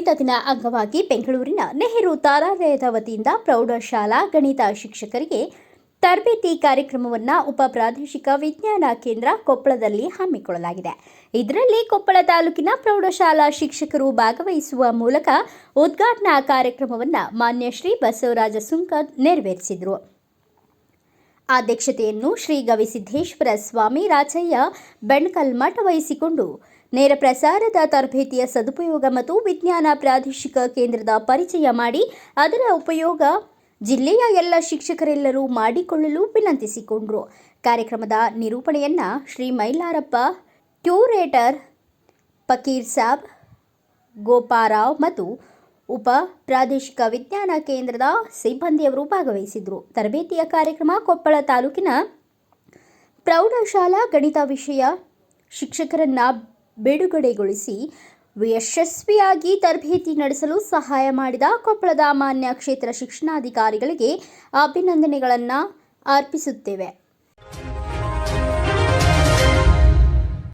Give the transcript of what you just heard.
ಗಣಿತ ದಿನ ಅಂಗವಾಗಿ ಬೆಂಗಳೂರಿನ ನೆಹರು ತಾರಾಲಯದ ವತಿಯಿಂದ ಪ್ರೌಢಶಾಲಾ ಗಣಿತ ಶಿಕ್ಷಕರಿಗೆ ತರಬೇತಿ ಕಾರ್ಯಕ್ರಮವನ್ನು ಉಪ ಪ್ರಾದೇಶಿಕ ವಿಜ್ಞಾನ ಕೇಂದ್ರ ಕೊಪ್ಪಳದಲ್ಲಿ ಹಮ್ಮಿಕೊಳ್ಳಲಾಗಿದೆ. ಇದರಲ್ಲಿ ಕೊಪ್ಪಳ ತಾಲೂಕಿನ ಪ್ರೌಢಶಾಲಾ ಶಿಕ್ಷಕರು ಭಾಗವಹಿಸುವ ಮೂಲಕ ಉದ್ಘಾಟನಾ ಕಾರ್ಯಕ್ರಮವನ್ನು ಮಾನ್ಯ ಶ್ರೀ ಬಸವರಾಜ ಸುಂಕದ್ ನೆರವೇರಿಸಿದರು. ಅಧ್ಯಕ್ಷತೆಯನ್ನು ಶ್ರೀ ಗವಿಸಿದ್ದೇಶ್ವರ ಸ್ವಾಮಿ ರಾಚಯ್ಯ ಬೆಣ್ಕಲ್ಮಠ ವಹಿಸಿಕೊಂಡು ನೇರ ಪ್ರಸಾರದ ತರಬೇತಿಯ ಸದುಪಯೋಗ ಮತ್ತು ವಿಜ್ಞಾನ ಪ್ರಾದೇಶಿಕ ಕೇಂದ್ರದ ಪರಿಚಯ ಮಾಡಿ ಅದರ ಉಪಯೋಗ ಜಿಲ್ಲೆಯ ಎಲ್ಲ ಶಿಕ್ಷಕರೆಲ್ಲರೂ ಮಾಡಿಕೊಳ್ಳಲು ವಿನಂತಿಸಿಕೊಂಡರು. ಕಾರ್ಯಕ್ರಮದ ನಿರೂಪಣೆಯನ್ನು ಶ್ರೀ ಮೈಲಾರಪ್ಪ, ಕ್ಯೂರೇಟರ್ ಫಕೀರ್ ಸಾಬ್, ಗೋಪಾರಾವ್ ಮತ್ತು ಉಪ ಪ್ರಾದೇಶಿಕ ವಿಜ್ಞಾನ ಕೇಂದ್ರದ ಸಿಬ್ಬಂದಿಯವರು ಭಾಗವಹಿಸಿದರು. ತರಬೇತಿಯ ಕಾರ್ಯಕ್ರಮ ಕೊಪ್ಪಳ ತಾಲೂಕಿನ ಪ್ರೌಢಶಾಲಾ ಗಣಿತ ವಿಷಯ ಶಿಕ್ಷಕರನ್ನು ಬಿಡುಗಡೆಗೊಳಿಸಿ ಯಶಸ್ವಿಯಾಗಿ ತರಬೇತಿ ನಡೆಸಲು ಸಹಾಯ ಮಾಡಿದ ಕೊಪ್ಪಳದ ಮಾನ್ಯ ಕ್ಷೇತ್ರ ಶಿಕ್ಷಣಾಧಿಕಾರಿಗಳಿಗೆ ಅಭಿನಂದನೆಗಳನ್ನು ಅರ್ಪಿಸುತ್ತೇವೆ.